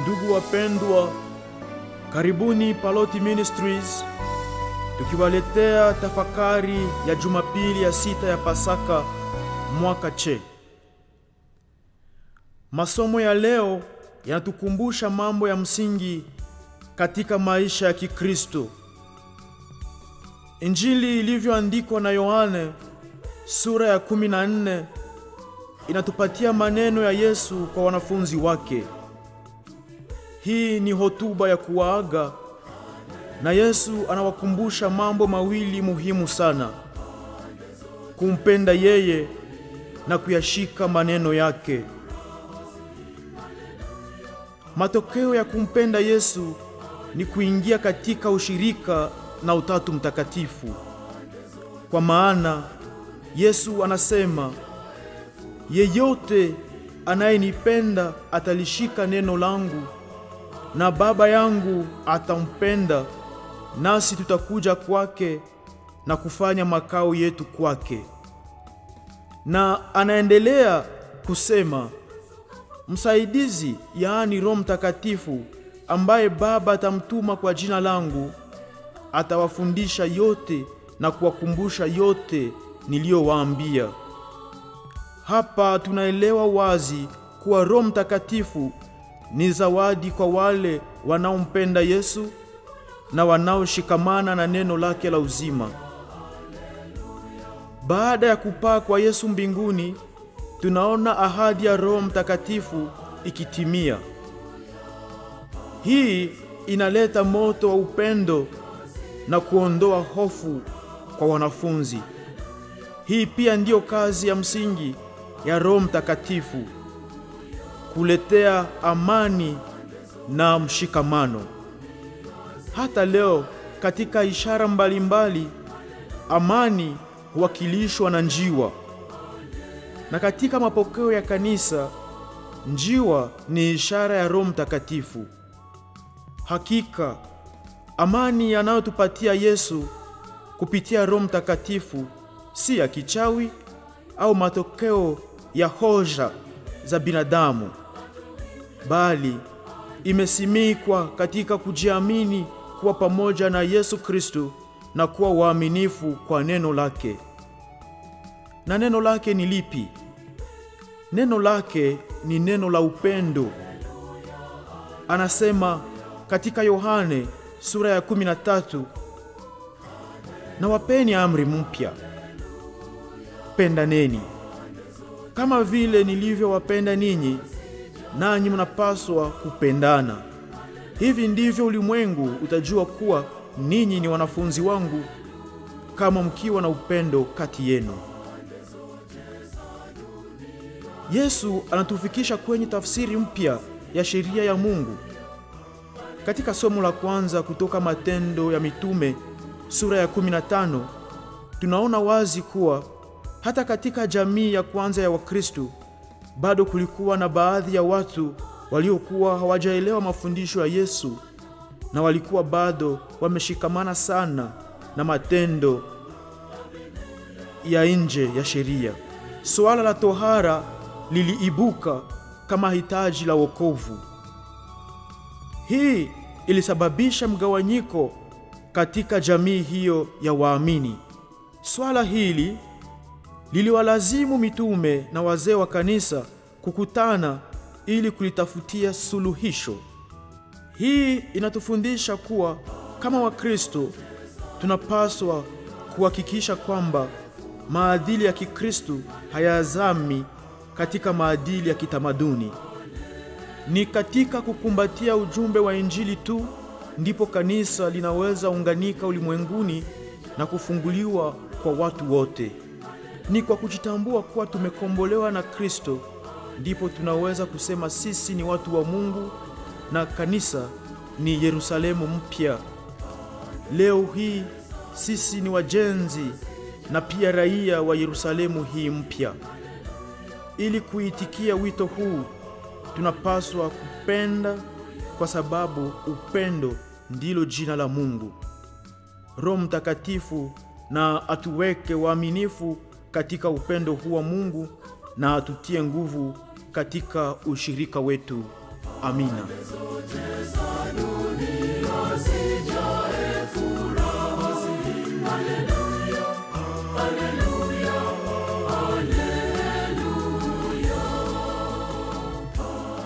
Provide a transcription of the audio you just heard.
Ndugu wapendwa, karibuni Paloti Ministries, tukiwaletea tafakari ya Jumapili ya 6 ya Pasaka mwaka C. Masomo ya leo yanatukumbusha mambo ya msingi katika maisha ya Kikristo. Injili ilivyoandikwa na Yohane sura ya 14 inatupatia maneno ya Yesu kwa wanafunzi wake. Hii ni hotuba ya kuwaaga, na Yesu anawakumbusha mambo mawili muhimu sana: kumpenda yeye na kuyashika maneno yake. Matokeo ya kumpenda Yesu ni kuingia katika ushirika na Utatu Mtakatifu. Kwa maana Yesu anasema, yeyote anayenipenda atalishika neno langu, na Baba yangu atampenda, nasi tutakuja kwake na kufanya makao yetu kwake. Na anaendelea kusema, msaidizi, yaani Roho Mtakatifu, ambaye Baba atamtuma kwa jina langu, atawafundisha yote na kuwakumbusha yote niliyowaambia. Hapa tunaelewa wazi kuwa Roho Mtakatifu ni zawadi kwa wale wanaompenda Yesu na wanaoshikamana na neno lake la uzima. Baada ya kupaa kwa Yesu mbinguni, tunaona ahadi ya Roho Mtakatifu ikitimia. Hii inaleta moto wa upendo na kuondoa hofu kwa wanafunzi. Hii pia ndiyo kazi ya msingi ya Roho Mtakatifu, kuletea amani na mshikamano. Hata leo katika ishara mbalimbali, amani huwakilishwa na njiwa. Na katika mapokeo ya kanisa, njiwa ni ishara ya Roho Mtakatifu. Hakika, amani anayotupatia Yesu kupitia Roho Mtakatifu si ya kichawi au matokeo ya hoja za binadamu, bali imesimikwa katika kujiamini kuwa pamoja na Yesu Kristo na kuwa waaminifu kwa neno lake. Na neno lake ni lipi? Neno lake ni neno la upendo. Anasema katika Yohane sura ya 13, na wapeni amri mpya, pendaneni. Kama vile nilivyowapenda ninyi, nanyi mnapaswa kupendana. Hivi ndivyo ulimwengu utajua kuwa ninyi ni wanafunzi wangu, kama mkiwa na upendo kati yenu. Yesu anatufikisha kwenye tafsiri mpya ya sheria ya Mungu. Katika somo la kwanza kutoka Matendo ya Mitume sura ya 15, tunaona wazi kuwa hata katika jamii ya kwanza ya Wakristo bado kulikuwa na baadhi ya watu waliokuwa hawajaelewa mafundisho ya Yesu, na walikuwa bado wameshikamana sana na matendo ya nje ya sheria. Suala la tohara liliibuka kama hitaji la wokovu. Hii ilisababisha mgawanyiko katika jamii hiyo ya waamini. Swala hili liliwalazimu mitume na wazee wa kanisa kukutana ili kulitafutia suluhisho. Hii inatufundisha kuwa kama Wakristo tunapaswa kuhakikisha kwamba maadili ya Kikristo hayazami katika maadili ya kitamaduni. Ni katika kukumbatia ujumbe wa Injili tu ndipo kanisa linaweza unganika ulimwenguni na kufunguliwa kwa watu wote. Ni kwa kujitambua kuwa tumekombolewa na Kristo ndipo tunaweza kusema sisi ni watu wa Mungu na kanisa ni Yerusalemu mpya. Leo hii sisi ni wajenzi na pia raia wa Yerusalemu hii mpya. Ili kuitikia wito huu, tunapaswa kupenda, kwa sababu upendo ndilo jina la Mungu. Roho Mtakatifu na atuweke waaminifu katika upendo huu wa Mungu, na atutie nguvu katika ushirika wetu. Amina.